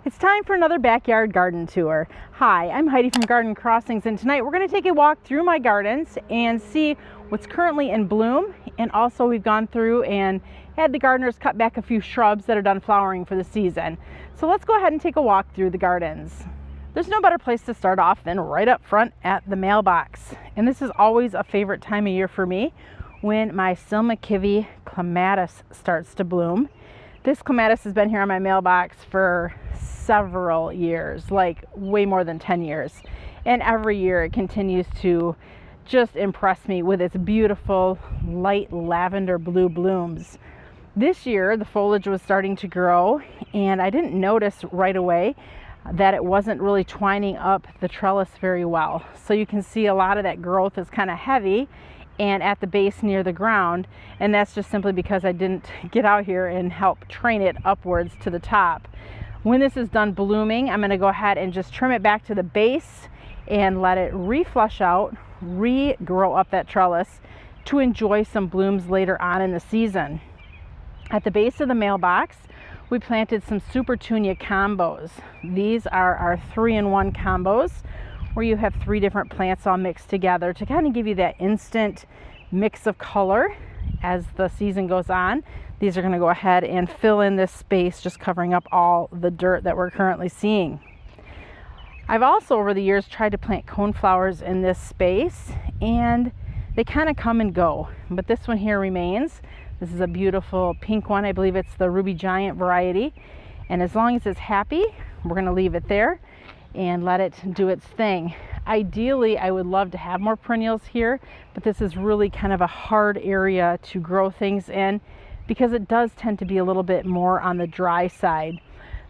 It's time for another backyard garden tour. Hi, I'm Heidi from Garden Crossings, and tonight we're going to take a walk through my gardens and see what's currently in bloom. And also we've gone through and had the gardeners cut back a few shrubs that are done flowering for the season. So let's go ahead and take a walk through the gardens. There's no better place to start off than right up front at the mailbox. And this is always a favorite time of year for me when my Silmakivi clematis starts to bloom. This clematis has been here on my mailbox for several years, like way more than 10 years. And every year it continues to just impress me with its beautiful light lavender blue blooms. This year the foliage was starting to grow, and I didn't notice right away that it wasn't really twining up the trellis very well. So you can see a lot of that growth is kind of heavy and at the base near the ground, and that's just simply because I didn't get out here and help train it upwards to the top. When this is done blooming, I'm going to go ahead and just trim it back to the base and let it re-flush out, regrow up that trellis to enjoy some blooms later on in the season. At the base of the mailbox, we planted some Supertunia combos. These are our 3-in-1 combos, where you have 3 different plants all mixed together to kind of give you that instant mix of color as the season goes on. These are going to go ahead and fill in this space, just covering up all the dirt that we're currently seeing. I've also over the years tried to plant coneflowers in this space, and they kind of come and go, but this one here remains. This is a beautiful pink one. I believe it's the Ruby Giant variety, and as long as it's happy, we're going to leave it there and let it do its thing. Ideally, I would love to have more perennials here, but this is really kind of a hard area to grow things in because it does tend to be a little bit more on the dry side.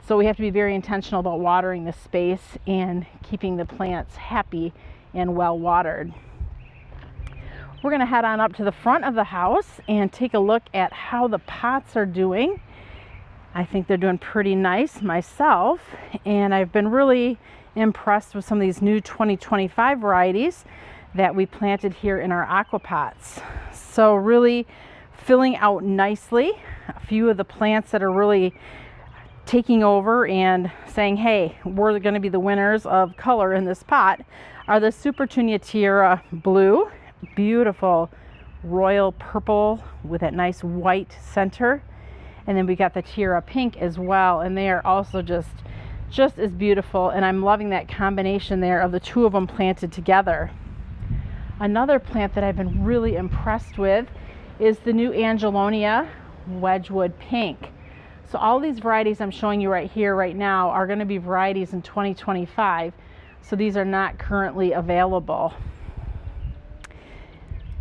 So we have to be very intentional about watering this space and keeping the plants happy and well watered. We're going to head on up to the front of the house and take a look at how the pots are doing. I think they're doing pretty nice myself, and I've been really impressed with some of these new 2025 varieties that we planted here in our aqua pots. So really filling out nicely. A few of the plants that are really taking over and saying, hey, we're going to be the winners of color in this pot are the Supertunia Tiara Blue, beautiful royal purple with that nice white center. And then we got the Tiara Pink as well, and they are also just as beautiful, and I'm loving that combination there of the two of them planted together. Another plant that I've been really impressed with is the new Angelonia Wedgwood Pink. So all these varieties I'm showing you right here right now are going to be varieties in 2025, so these are not currently available.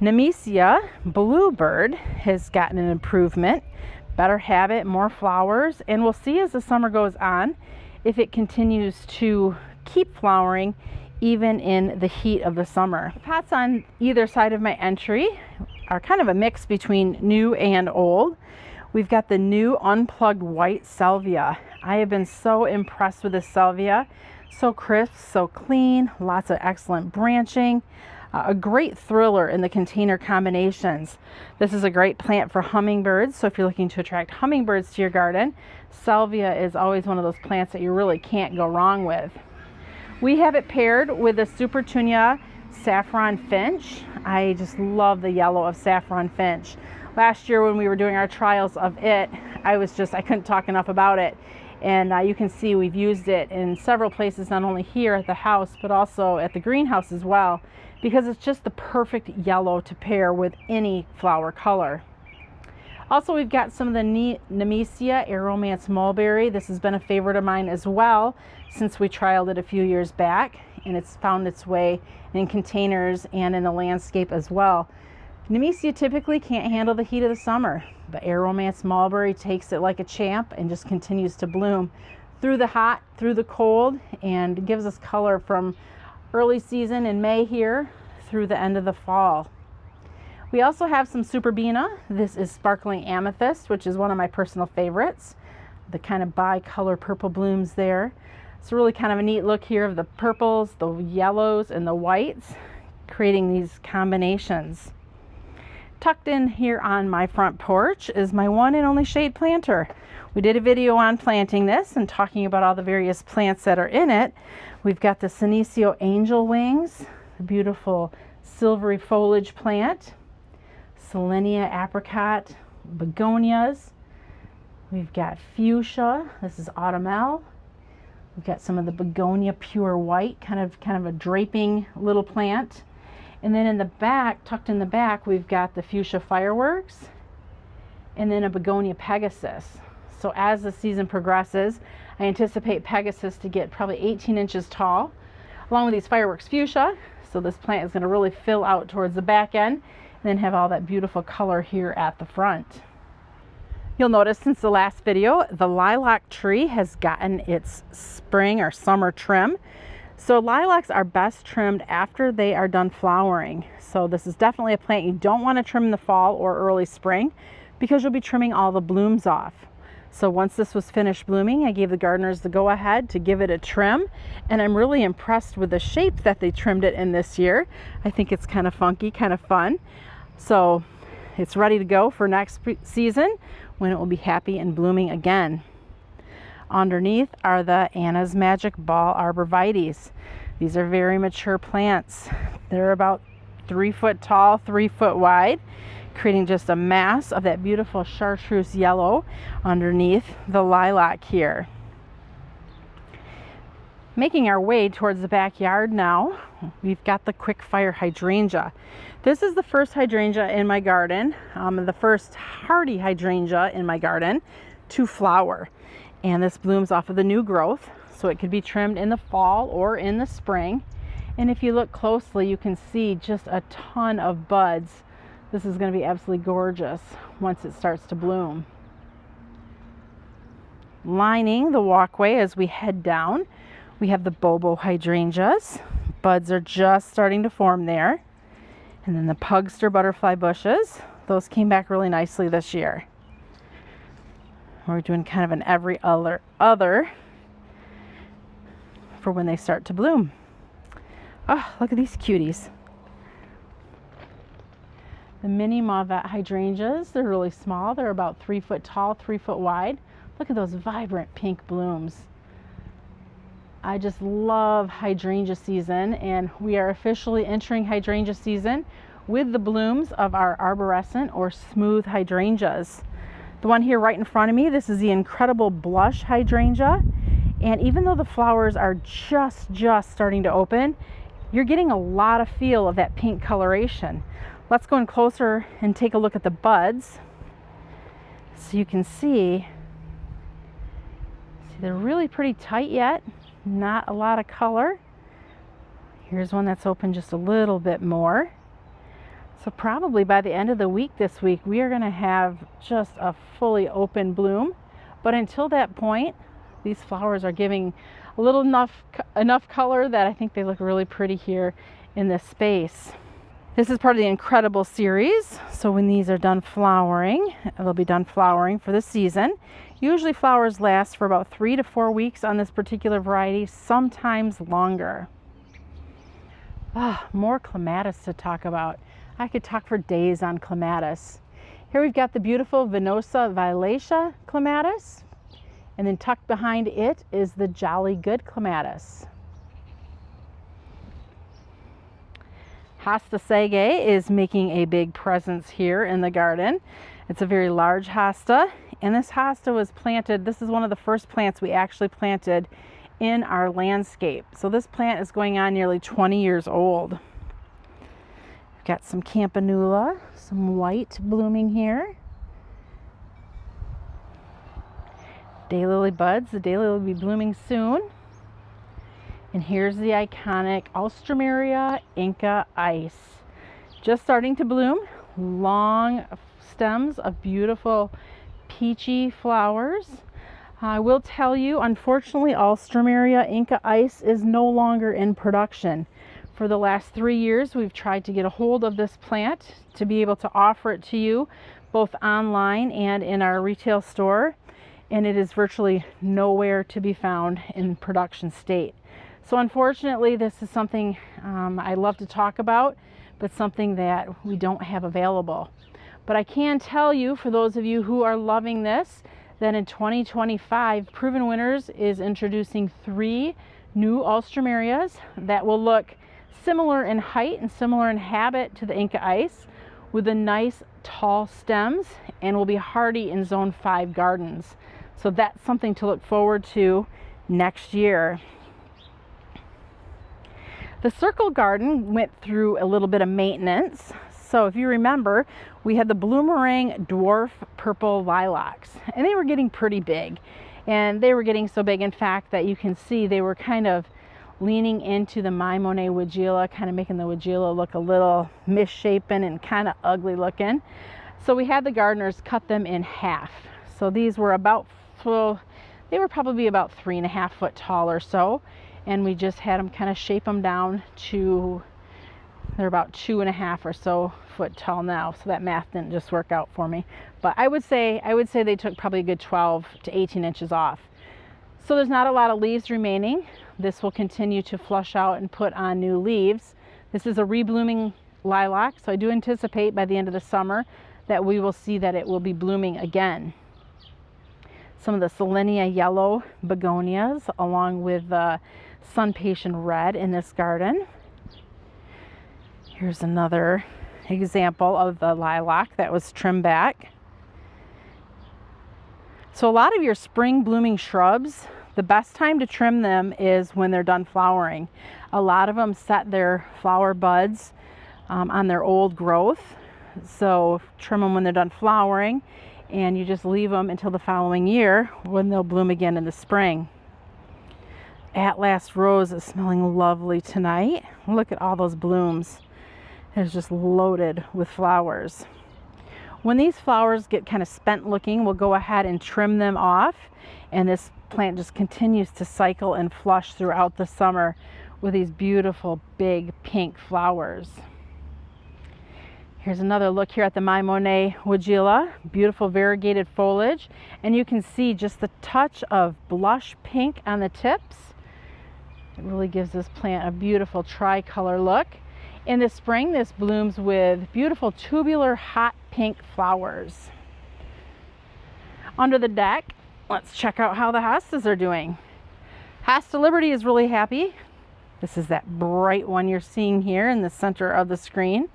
Nemesia Bluebird has gotten an improvement, better habit, more flowers, and we'll see as the summer goes on if it continues to keep flowering even in the heat of the summer. The pots on either side of my entry are kind of a mix between new and old. We've got the new unplugged white salvia. I have been so impressed with this salvia. So crisp, so clean, lots of excellent branching. A great thriller in the container combinations. This is a great plant for hummingbirds, so if you're looking to attract hummingbirds to your garden, salvia is always one of those plants that you really can't go wrong with. We have it paired with the Supertunia Saffron Finch. I just love the yellow of Saffron Finch. Last year when we were doing our trials of it, I couldn't talk enough about it. And you can see we've used it in several places, not only here at the house, but also at the greenhouse as well, because it's just the perfect yellow to pair with any flower color. Also, we've got some of the Nemesia Aromance Mulberry. This has been a favorite of mine as well since we trialed it a few years back, and it's found its way in containers and in the landscape as well. Nemesia typically can't handle the heat of the summer, but Aromance Mulberry takes it like a champ and just continues to bloom through the hot, through the cold, and gives us color from early season in May here through the end of the fall. We also have some Superbena. This is Sparkling Amethyst, which is one of my personal favorites. The kind of bi-color purple blooms there. It's really kind of a neat look here of the purples, the yellows, and the whites, creating these combinations. Tucked in here on my front porch is my one and only shade planter. We did a video on planting this and talking about all the various plants that are in it. We've got the Senecio angel wings, the beautiful silvery foliage plant, Selenia apricot, begonias. We've got fuchsia. This is autumnal. We've got some of the begonia pure white, kind of a draping little plant. And then in the back, tucked in the back, we've got the fuchsia fireworks and then a begonia pegasus. So as the season progresses, I anticipate pegasus to get probably 18 inches tall along with these fireworks fuchsia. So this plant is going to really fill out towards the back end and then have all that beautiful color here at the front. You'll notice since the last video, the lilac tree has gotten its spring or summer trim. So lilacs are best trimmed after they are done flowering. So this is definitely a plant you don't want to trim in the fall or early spring because you'll be trimming all the blooms off. So once this was finished blooming, I gave the gardeners the go ahead to give it a trim, and I'm really impressed with the shape that they trimmed it in this year. I think it's kind of funky, kind of fun. So it's ready to go for next season when it will be happy and blooming again. Underneath are the Anna's Magic Ball arborvitaes. These are very mature plants. They're about 3 foot tall, 3 foot wide, creating just a mass of that beautiful chartreuse yellow underneath the lilac here. Making our way towards the backyard now, we've got the quick fire hydrangea. This is the first hydrangea in my garden, the first hardy hydrangea in my garden to flower. And this blooms off of the new growth, so it could be trimmed in the fall or in the spring. And if you look closely, you can see just a ton of buds. This is going to be absolutely gorgeous once it starts to bloom. Lining the walkway as we head down, we have the bobo hydrangeas. Buds are just starting to form there. And then the pugster butterfly bushes. Those came back really nicely this year. We're doing kind of an every other for when they start to bloom. Oh, look at these cuties. The mini mauvette hydrangeas, they're really small. They're about 3 foot tall, 3 foot wide. Look at those vibrant pink blooms. I just love hydrangea season, and we are officially entering hydrangea season with the blooms of our arborescent or smooth hydrangeas. The one here right in front of me, this is the incredible blush hydrangea. And even though the flowers are just starting to open, you're getting a lot of feel of that pink coloration. Let's go in closer and take a look at the buds. So you can see they're really pretty tight yet, not a lot of color. Here's one that's open just a little bit more. So probably by the end of the week this week, we are going to have just a fully open bloom. But until that point, these flowers are giving a little enough color that I think they look really pretty here in this space. This is part of the Incredible series. So when these are done flowering, they'll be done flowering for the season. Usually flowers last for about 3 to 4 weeks on this particular variety, sometimes longer. More clematis to talk about. I could talk for days on clematis. Here we've got the beautiful Venosa violacea clematis, and then tucked behind it is the Jolly Good clematis. Hostas is making a big presence here in the garden. It's a very large hosta, and this hosta was planted, this is one of the first plants we actually planted in our landscape. So this plant is going on nearly 20 years old. Got some campanula, some white blooming here. Daylily buds. The daylily will be blooming soon. And here's the iconic Alstroemeria Inca Ice. Just starting to bloom. Long stems of beautiful peachy flowers. I will tell you, unfortunately, Alstroemeria Inca Ice is no longer in production. For the last 3 years, we've tried to get a hold of this plant to be able to offer it to you both online and in our retail store, and it is virtually nowhere to be found in production state. So unfortunately, this is something I love to talk about, but something that we don't have available. But I can tell you, for those of you who are loving this, that in 2025, Proven Winners is introducing 3 new alströmerias that will look similar in height and similar in habit to the Inca ice, with the nice tall stems, and will be hardy in Zone 5 gardens. So that's something to look forward to next year. The circle garden went through a little bit of maintenance. So if you remember, we had the Bloomerang dwarf purple lilacs, and they were getting pretty big. And they were getting so big, in fact, that you can see they were kind of leaning into the My Monet Weigela, kind of making the Weigela look a little misshapen and kind of ugly looking. So we had the gardeners cut them in half. So these were about, well, they were probably about 3.5 foot tall or so. And we just had them kind of shape them down to, they're about 2.5 or so foot tall now. So that math didn't just work out for me. But I would say they took probably a good 12 to 18 inches off. So there's not a lot of leaves remaining. This will continue to flush out and put on new leaves. This is a reblooming lilac, so I do anticipate by the end of the summer that we will see that it will be blooming again. Some of the Selenia yellow begonias, along with the Sun Patient red in this garden. Here's another example of the lilac that was trimmed back. So a lot of your spring blooming shrubs, the best time to trim them is when they're done flowering. A lot of them set their flower buds on their old growth. So trim them when they're done flowering, and you just leave them until the following year when they'll bloom again in the spring. Atlas Rose is smelling lovely tonight. Look at all those blooms. It's just loaded with flowers. When these flowers get kind of spent looking, we'll go ahead and trim them off, and this plant just continues to cycle and flush throughout the summer with these beautiful big pink flowers. Here's another look here at the My Monet Weigela. Beautiful variegated foliage, and you can see just the touch of blush pink on the tips. It really gives this plant a beautiful tricolor look. In the spring, this blooms with beautiful tubular hot pink flowers. Under the deck, let's check out how the hostas are doing. Hosta Liberty is really happy. This is that bright one you're seeing here in the center of the screen.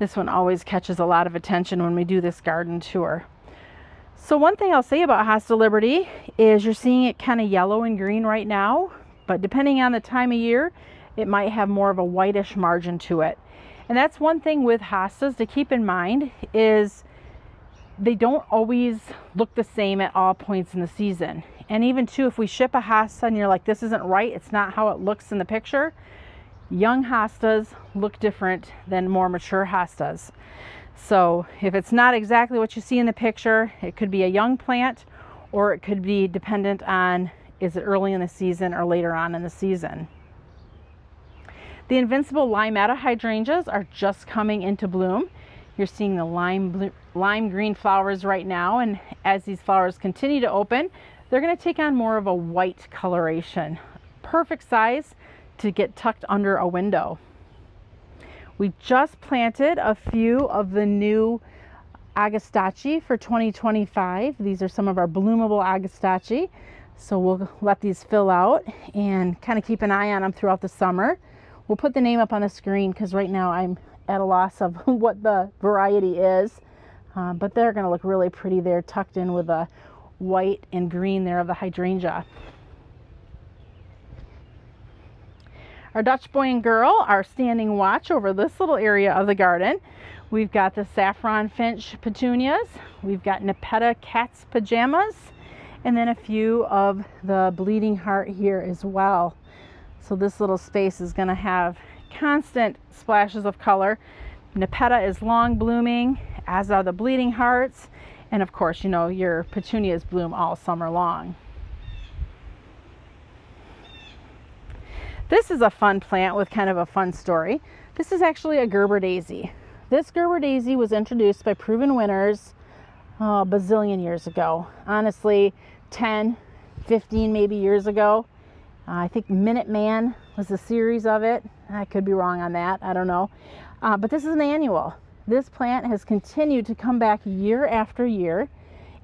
This one always catches a lot of attention when we do this garden tour. So one thing I'll say about Hosta Liberty is you're seeing it kind of yellow and green right now, but depending on the time of year, it might have more of a whitish margin to it. And that's one thing with hostas to keep in mind, is they don't always look the same at all points in the season. And even too, if we ship a hosta and you're like, this isn't right, it's not how it looks in the picture, young hostas look different than more mature hostas. So if it's not exactly what you see in the picture, it could be a young plant, or it could be dependent on, is it early in the season or later on in the season. The Invincible Limetta hydrangeas are just coming into bloom. You're seeing the lime green flowers right now, and as these flowers continue to open, they're going to take on more of a white coloration. Perfect size to get tucked under a window. We just planted a few of the new Agastache for 2025. These are some of our bloomable Agastache. So we'll let these fill out and kind of keep an eye on them throughout the summer. We'll put the name up on the screen because right now I'm at a loss of what the variety is. But they're going to look really pretty there, tucked in with the white and green there of the hydrangea. Our Dutch boy and girl are standing watch over this little area of the garden. We've got the saffron finch petunias. We've got Nepeta cat's pajamas. And then a few of the bleeding heart here as well. So this little space is going to have constant splashes of color. Nepeta is long blooming, as are the bleeding hearts. And of course, you know, your petunias bloom all summer long. This is a fun plant with kind of a fun story. This is actually a Gerber daisy. This Gerber daisy was introduced by Proven Winners a bazillion years ago. Honestly, 10, 15 maybe years ago. I think Minuteman was a series of it. I could be wrong on that. I don't know. But this is an annual. This plant has continued to come back year after year,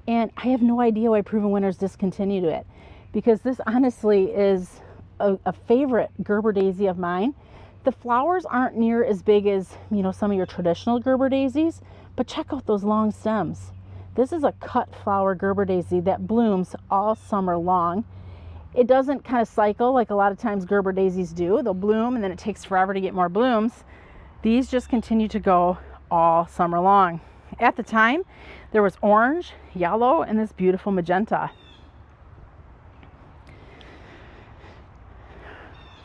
and I have no idea why Proven Winners discontinued it, because this honestly is a favorite Gerber daisy of mine. The flowers aren't near as big as, you know, some of your traditional Gerber daisies, but check out those long stems. This is a cut flower Gerber daisy that blooms all summer long. It doesn't kind of cycle like a lot of times Gerber daisies do. They'll bloom and then it takes forever to get more blooms. These just continue to go all summer long. At the time, there was orange, yellow, and this beautiful magenta.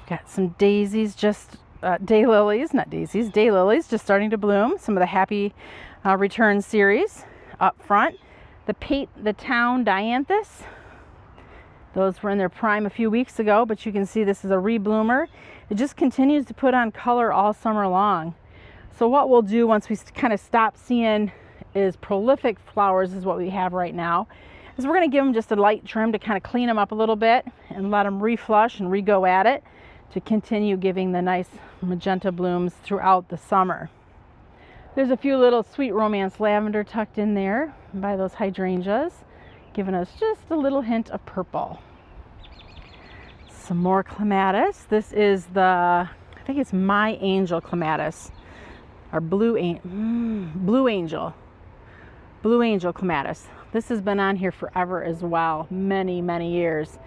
Got some daisies, just daylilies, not daisies, daylilies, just starting to bloom. Some of the Happy Return series up front. The town dianthus. Those were in their prime a few weeks ago, but you can see this is a rebloomer. It just continues to put on color all summer long. So what we'll do once we kind of stop seeing is prolific flowers, is what we have right now, is we're going to give them just a light trim to kind of clean them up a little bit and let them reflush and re-go at it to continue giving the nice magenta blooms throughout the summer. There's a few little Sweet Romance lavender tucked in there by those hydrangeas, giving us just a little hint of purple. Some more clematis. This is the, I think it's My Angel clematis, or Blue Angel clematis. This has been on here forever as well, many years,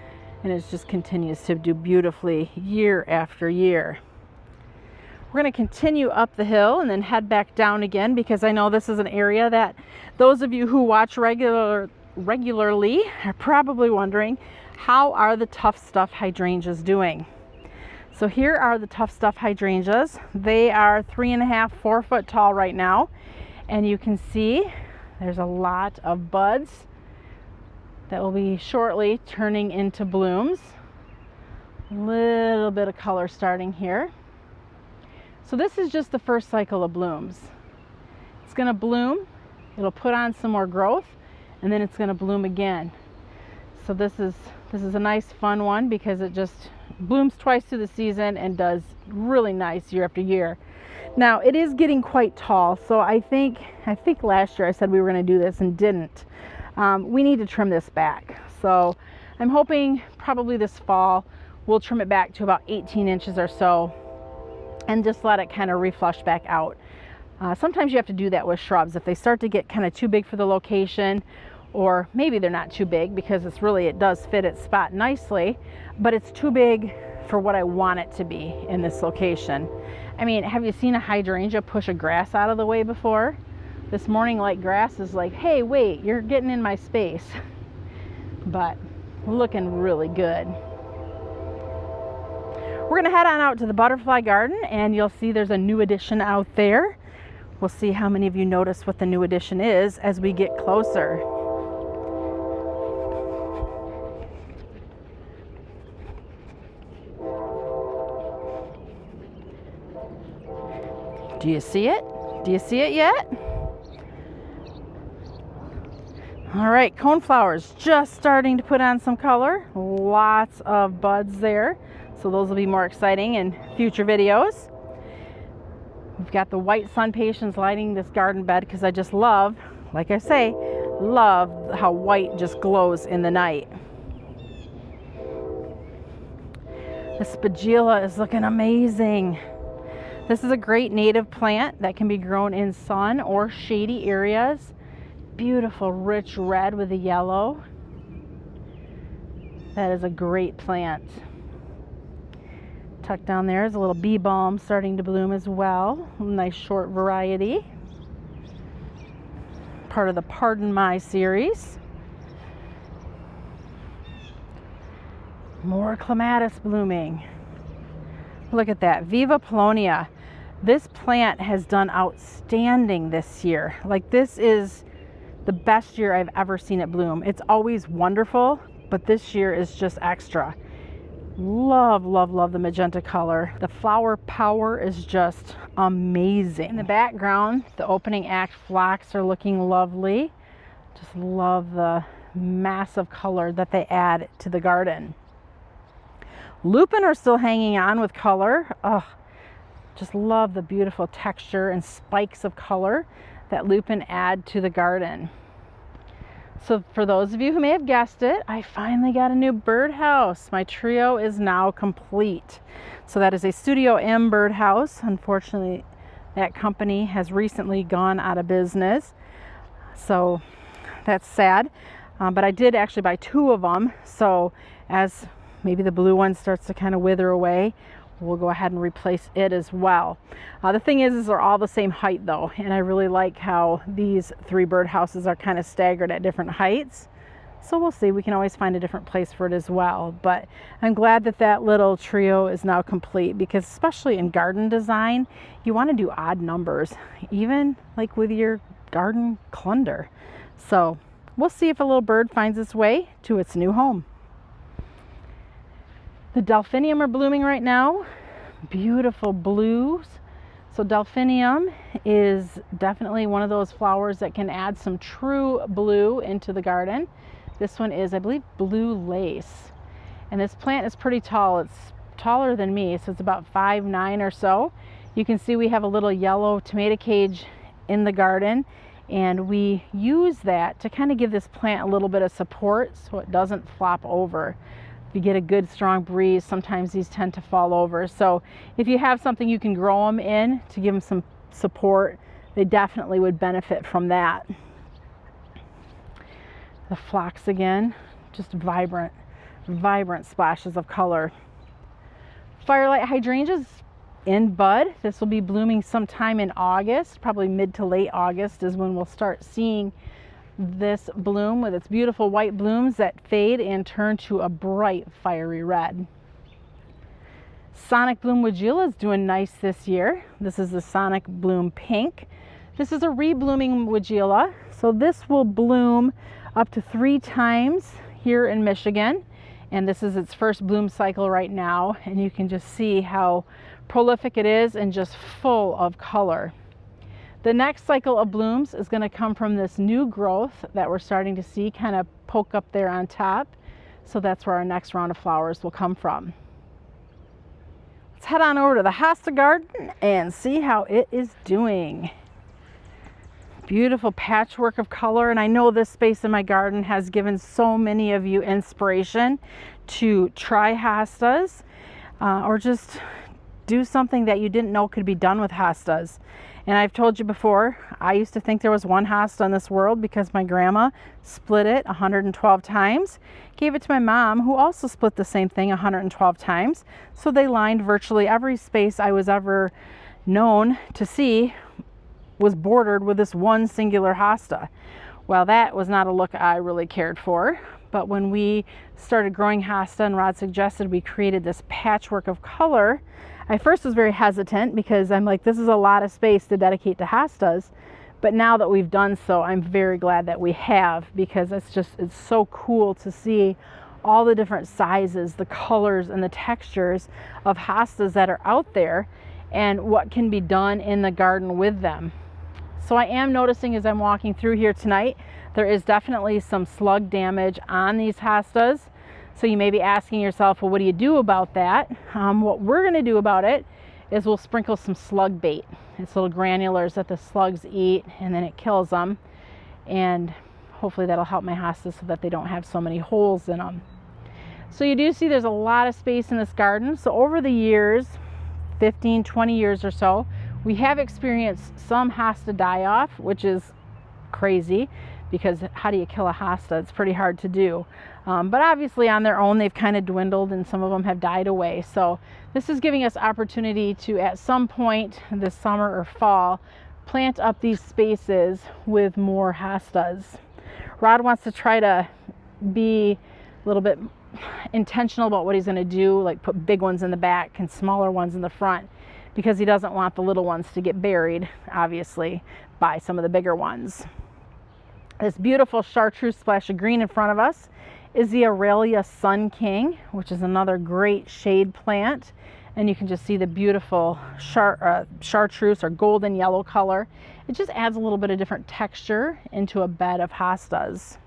and it just continues to do beautifully year after year. We're going to continue up the hill and then head back down again, because I know this is an area that those of you who watch regularly are probably wondering, how are the Tough Stuff hydrangeas doing? So here are the Tough Stuff hydrangeas. They are 3.5 to 4 foot tall right now, and you can see there's a lot of buds that will be shortly turning into blooms. A little bit of color starting here. So this is just the first cycle of blooms. It's going to bloom, it'll put on some more growth, and then it's going to bloom again. So this is a nice fun one, because it just blooms twice through the season and does really nice year after year. Now it is getting quite tall, so I think last year I said we were going to do this and didn't. We need to trim this back. So I'm hoping probably this fall we'll trim it back to about 18 inches or so and just let it kind of reflush back out. Sometimes you have to do that with shrubs. If they start to get kind of too big for the location, or maybe they're not too big because it does fit its spot nicely, but it's too big for what I want it to be in this location. I mean, have you seen a hydrangea push a grass out of the way before? This morning light grass is like, hey, wait, you're getting in my space. But looking really good. We're gonna head on out to the butterfly garden, and you'll see there's a new addition out there. We'll see how many of you notice what the new addition is as we get closer. Do you see it? Do you see it yet? All right, coneflowers just starting to put on some color. Lots of buds there. So those will be more exciting in future videos. We've got the white sun patience lighting this garden bed, because I just love, like I say, love how white just glows in the night. The spagula is looking amazing. This is a great native plant that can be grown in sun or shady areas. Beautiful rich red with a yellow. That is a great plant. Tucked down there is a little bee balm starting to bloom as well. Nice short variety. Part of the Pardon My series. More clematis blooming. Look at that, Viva Polonia. This plant has done outstanding this year. Like, this is the best year I've ever seen it bloom. It's always wonderful, but this year is just extra. Love, love, love the magenta color. The flower power is just amazing. In the background, the opening act phlox are looking lovely. Just love the massive color that they add to the garden. Lupin are still hanging on with color. Oh, Just love the beautiful texture and spikes of color that lupin add to the garden. So for those of you who may have guessed it, I finally got a new birdhouse. My trio is now complete. So that is a Studio M birdhouse. Unfortunately, that company has recently gone out of business. So that's sad. But I did actually buy 2 of them. So as maybe the blue one starts to kind of wither away, we'll go ahead and replace it as well. The thing is they're all the same height though, and I really like how these 3 birdhouses are kind of staggered at different heights. So we'll see, we can always find a different place for it as well. But I'm glad that that little trio is now complete, because especially in garden design, you want to do odd numbers, even like with your garden clunder. So we'll see if a little bird finds its way to its new home. The delphinium are blooming right now. Beautiful blues. So delphinium is definitely one of those flowers that can add some true blue into the garden. This one is, I believe, blue lace. And this plant is pretty tall. It's taller than me, so it's about 5'9" or so. You can see we have a little yellow tomato cage in the garden, and we use that to kind of give this plant a little bit of support so it doesn't flop over. If you get a good strong breeze, sometimes these tend to fall over. So if you have something you can grow them in to give them some support, they definitely would benefit from that. The phlox again, just vibrant, vibrant splashes of color. Firelight hydrangeas in bud. This will be blooming sometime in August, probably mid to late August is when we'll start seeing this bloom with its beautiful white blooms that fade and turn to a bright fiery red. Sonic Bloom Weigela is doing nice this year. This is the Sonic Bloom Pink. This is a reblooming Weigela, so this will bloom up to 3 times here in Michigan, and this is its first bloom cycle right now, and you can just see how prolific it is and just full of color. The next cycle of blooms is going to come from this new growth that we're starting to see kind of poke up there on top. So that's where our next round of flowers will come from. Let's head on over to the Hosta garden and see how it is doing. Beautiful patchwork of color, and I know this space in my garden has given so many of you inspiration to try hostas or just do something that you didn't know could be done with hostas. And I've told you before, I used to think there was one hosta in this world because my grandma split it 112 times, gave it to my mom, who also split the same thing 112 times. So they lined virtually every space I was ever known to see was bordered with this one singular hosta. Well, that was not a look I really cared for. But when we started growing hosta and Rod suggested we created this patchwork of color, I first was very hesitant because I'm like, this is a lot of space to dedicate to hostas. But now that we've done so, I'm very glad that we have, because it's so cool to see all the different sizes, the colors and the textures of hostas that are out there and what can be done in the garden with them. So I am noticing as I'm walking through here tonight, there is definitely some slug damage on these hostas. So you may be asking yourself, well, what do you do about that? What we're going to do about it is we'll sprinkle some slug bait. It's little granulars that the slugs eat, and then it kills them. And hopefully that'll help my hostas so that they don't have so many holes in them. So you do see there's a lot of space in this garden. So over the years, 15, 20 years or so, we have experienced some hosta die-off, which is crazy, because how do you kill a hosta? It's pretty hard to do. But obviously on their own, they've kind of dwindled and some of them have died away. So this is giving us opportunity to, at some point this summer or fall, plant up these spaces with more hostas. Rod wants to try to be a little bit intentional about what he's going to do, like put big ones in the back and smaller ones in the front, because he doesn't want the little ones to get buried, obviously, by some of the bigger ones. This beautiful chartreuse splash of green in front of us is the Aurelia Sun King, which is another great shade plant. And you can just see the beautiful chartreuse or golden yellow color. It just adds a little bit of different texture into a bed of hostas.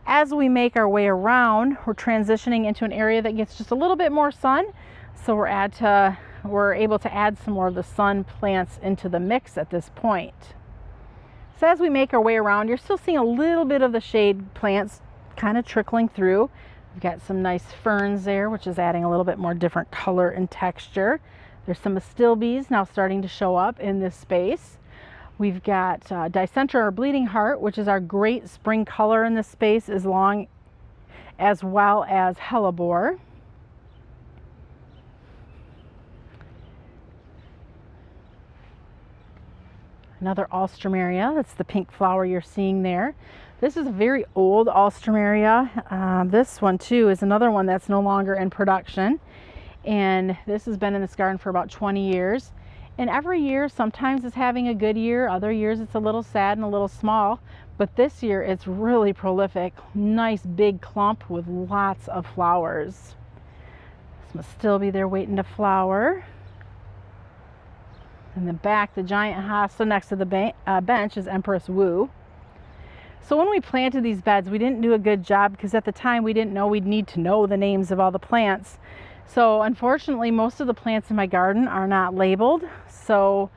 As we make our way around, we're transitioning into an area that gets just a little bit more sun. So we're we're able to add some more of the sun plants into the mix at this point. So as we make our way around, you're still seeing a little bit of the shade plants kind of trickling through. We've got some nice ferns there, which is adding a little bit more different color and texture. There's some astilbes now starting to show up in this space. We've got dicenter or bleeding heart, which is our great spring color in this space, as well as hellebore. Another alstroemeria, that's the pink flower you're seeing there. This is a very old alstroemeria. This one too is another one that's no longer in production. And this has been in this garden for about 20 years. And every year, sometimes it's having a good year. Other years it's a little sad and a little small. But this year it's really prolific. Nice big clump with lots of flowers. This must still be there waiting to flower. In the back, the giant hosta next to the bench is Empress Wu. So when we planted these beds, we didn't do a good job because at the time we didn't know we'd need to know the names of all the plants. So unfortunately, most of the plants in my garden are not labeled. So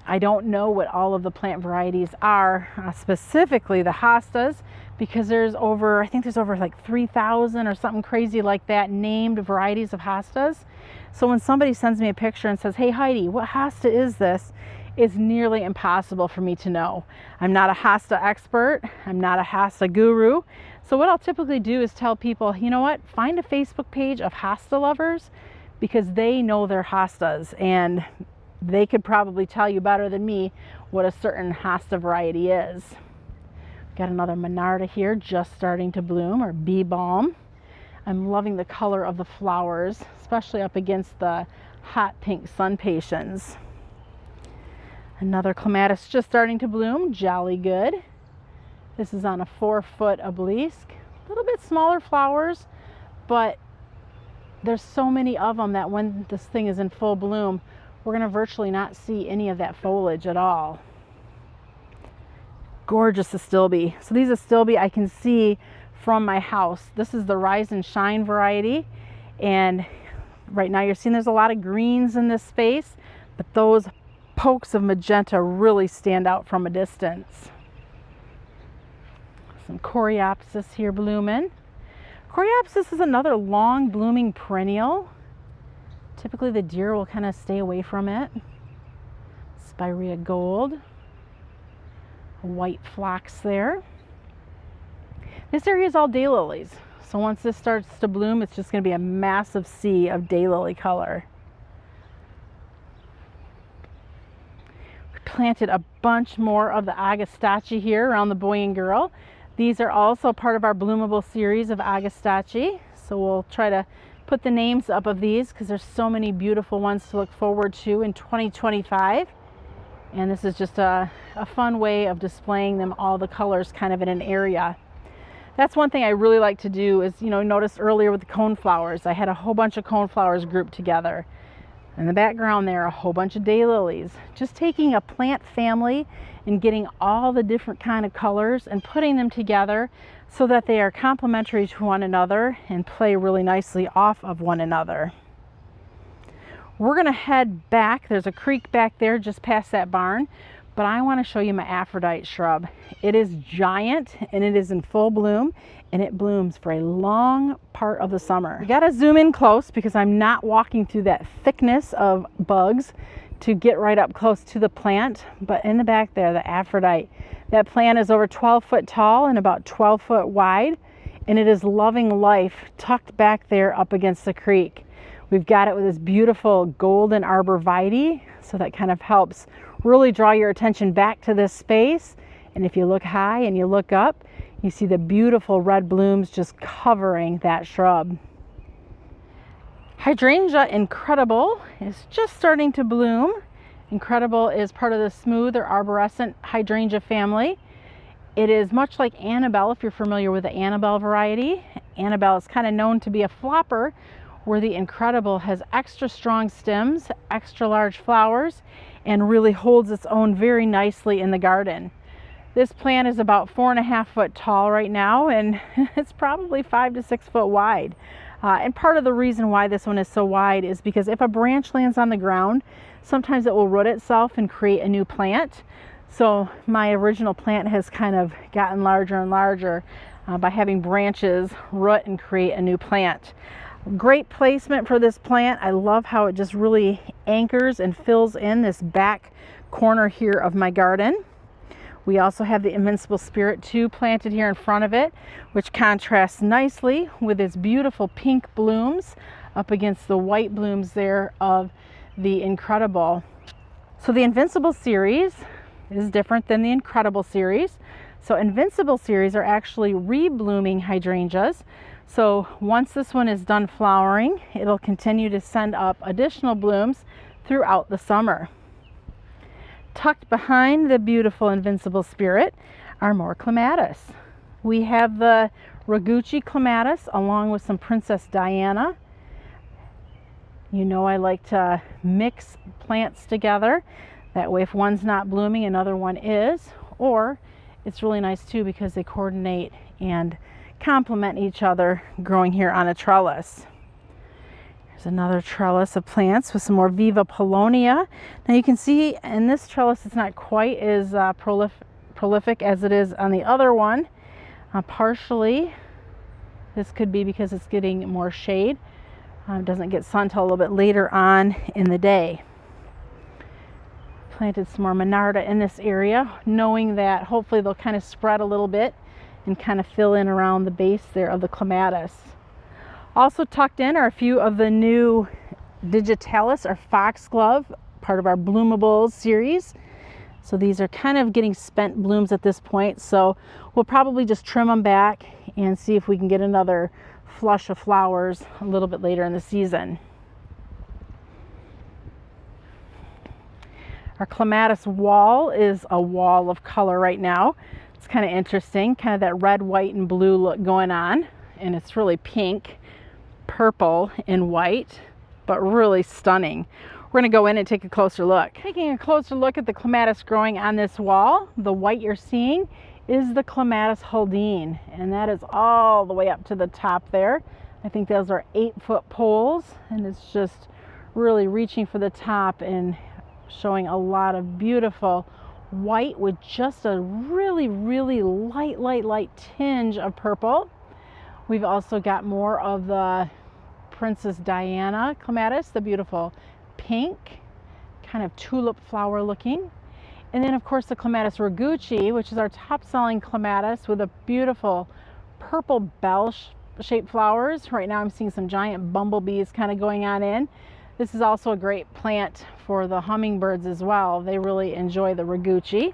I don't know what all of the plant varieties are, specifically the hostas, because I think there's over like 3,000 or something crazy like that named varieties of hostas. So when somebody sends me a picture and says, "Hey Heidi, what hosta is this?" it's nearly impossible for me to know. I'm not a hosta expert. I'm not a hosta guru. So what I'll typically do is tell people, you know what, find a Facebook page of hosta lovers, because they know their hostas and they could probably tell you better than me what a certain hosta variety is. Got another monarda here just starting to bloom, or bee balm. I'm loving the color of the flowers, especially up against the hot pink sun patiens. Another clematis just starting to bloom, jolly good. This is on a 4-foot obelisk. A little bit smaller flowers, but there's so many of them that when this thing is in full bloom, we're going to virtually not see any of that foliage at all. Gorgeous astilbe. So these astilbe I can see from my house. This is the Rise and Shine variety, and right now you're seeing there's a lot of greens in this space, but those pokes of magenta really stand out from a distance. Some coreopsis here blooming. Coreopsis is another long blooming perennial. Typically the deer will kind of stay away from it. Spirea gold. White phlox there. This area is all daylilies. So once this starts to bloom, it's just going to be a massive sea of daylily color. We planted a bunch more of the agastache here around the boy and girl. These are also part of our bloomable series of agastache. So we'll try to put the names up of these because there's so many beautiful ones to look forward to in 2025. And this is just a fun way of displaying them, all the colors kind of in an area. That's one thing I really like to do is, notice earlier with the coneflowers, I had a whole bunch of coneflowers grouped together. In the background there, a whole bunch of daylilies. Just taking a plant family and getting all the different kind of colors and putting them together so that they are complementary to one another and play really nicely off of one another. We're going to head back. There's a creek back there just past that barn, but I want to show you my Aphrodite shrub. It is giant and it is in full bloom, and it blooms for a long part of the summer. You got to zoom in close because I'm not walking through that thickness of bugs to get right up close to the plant, but in the back there, the Aphrodite, that plant is over 12 foot tall and about 12 foot wide, and it is loving life tucked back there up against the creek. We've got it with this beautiful golden arborvitae, so that kind of helps really draw your attention back to this space. And if you look high and you look up, you see the beautiful red blooms just covering that shrub. Hydrangea Incredible is just starting to bloom. Incredible is part of the smooth or arborescent hydrangea family. It is much like Annabelle, if you're familiar with the Annabelle variety. Annabelle is kind of known to be a flopper, where the Incredible has extra strong stems, extra large flowers, and really holds its own very nicely in the garden. This plant is about 4.5 foot tall right now, and it's probably 5 to 6 foot wide. And part of the reason why this one is so wide is because if a branch lands on the ground, sometimes it will root itself and create a new plant. So my original plant has kind of gotten larger and larger by having branches root and create a new plant. Great placement for this plant. I love how it just really anchors and fills in this back corner here of my garden. We also have the Invincible Spirit 2 planted here in front of it, which contrasts nicely with its beautiful pink blooms up against the white blooms there of the Incredible. So the Invincible series is different than the Incredible series. So Invincible series are actually reblooming hydrangeas. So once this one is done flowering, it'll continue to send up additional blooms throughout the summer. Tucked behind the beautiful Invincible Spirit are more clematis. We have the Hydrangea clematis along with some Princess Diana. You know I like to mix plants together. That way if one's not blooming, another one is. Or it's really nice too because they coordinate and complement each other growing here on a trellis. There's another trellis of plants with some more Viva Polonia. Now you can see in this trellis it's not quite as prolific as it is on the other one. Partially this could be because it's getting more shade. It doesn't get sun till a little bit later on in the day. Planted some more Monarda in this area, knowing that hopefully they'll kind of spread a little bit and kind of fill in around the base there of the clematis. Also tucked in are a few of the new digitalis or foxglove, part of our bloomables series. So these are kind of getting spent blooms at this point, so we'll probably just trim them back and see if we can get another flush of flowers a little bit later in the season. Our clematis wall is a wall of color right now. It's kind of interesting, kind of that red, white, and blue look going on, and it's really pink, purple, and white, but really stunning. We're going to go in and take a closer look. Taking a closer look at the clematis growing on this wall, the white you're seeing is the clematis Haldine, and that is all the way up to the top there. I think those are 8-foot poles, and it's just really reaching for the top and showing a lot of beautiful white with just a really light tinge of purple. We've also got more of the Princess Diana clematis, the beautiful pink, kind of tulip flower looking. And then of course the clematis Hydrangea, which is our top selling clematis with a beautiful purple bell shaped flowers. Right now I'm seeing some giant bumblebees kind of going on in. This is also a great plant for the hummingbirds as well. They really enjoy the Hydrangea.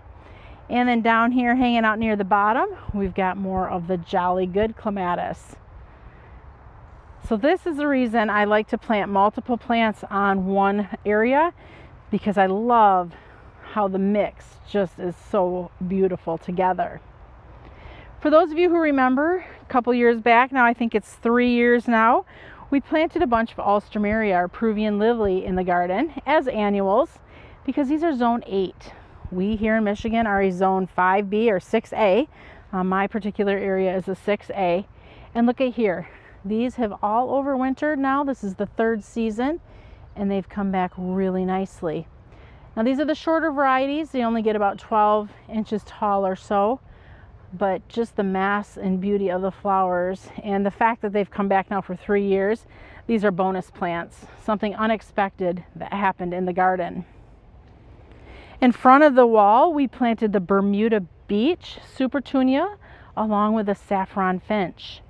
And then down here hanging out near the bottom, we've got more of the Jolly Good clematis. So this is the reason I like to plant multiple plants on one area, because I love how the mix just is so beautiful together. For those of you who remember, a couple years back now, I think it's 3 years now, we planted a bunch of Alstroemeria, or Peruvian lily, in the garden as annuals because these are zone 8. We here in Michigan are a zone 5B or 6A. My particular area is a 6A. And look at here. These have all overwintered now. This is the 3rd season, and they've come back really nicely. Now these are the shorter varieties. They only get about 12 inches tall or so. But just the mass and beauty of the flowers and the fact that they've come back now for 3 years, these are bonus plants, something unexpected that happened in the garden. In front of the wall, we planted the Bermuda Beach Supertunia along with the saffron finch.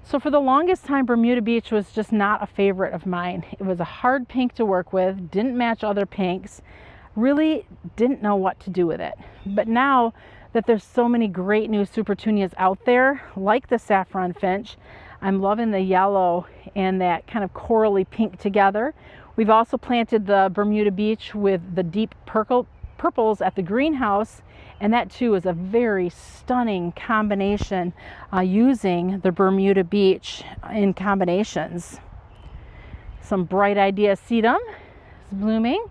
So for the longest time, Bermuda Beach was just not a favorite of mine. It was a hard pink to work with, didn't match other pinks, really didn't know what to do with it. But now that there's so many great new Supertunias out there, like the saffron finch, I'm loving the yellow and that kind of corally pink together. We've also planted the Bermuda Beach with the deep purples at the greenhouse, and that too is a very stunning combination using the Bermuda Beach in combinations. Some Bright Idea sedum is blooming.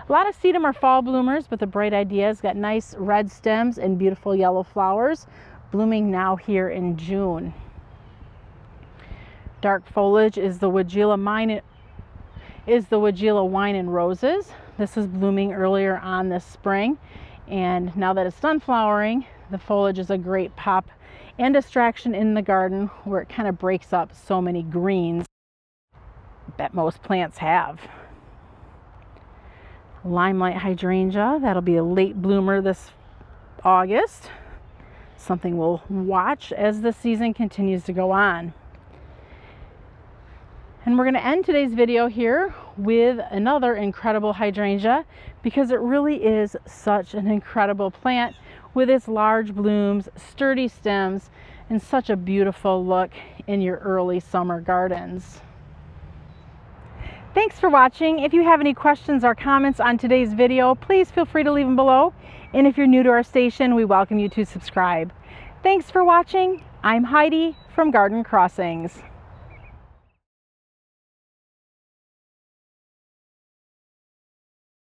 A lot of sedum are fall bloomers, but the Bright Idea has got nice red stems and beautiful yellow flowers, blooming now here in June. dark foliage is the Weigela Wine and Roses. This is blooming earlier on this spring, and now that it's done flowering, the foliage is a great pop and distraction in the garden where it kind of breaks up so many greens that most plants have. Limelight hydrangea, that'll be a late bloomer this August. Something we'll watch as the season continues to go on. And we're going to end today's video here with another incredible hydrangea, because it really is such an incredible plant with its large blooms, sturdy stems, and such a beautiful look in your early summer gardens. Thanks for watching. If you have any questions or comments on today's video, please feel free to leave them below. And if you're new to our station, we welcome you to subscribe. Thanks for watching. I'm Heidi from Garden Crossings.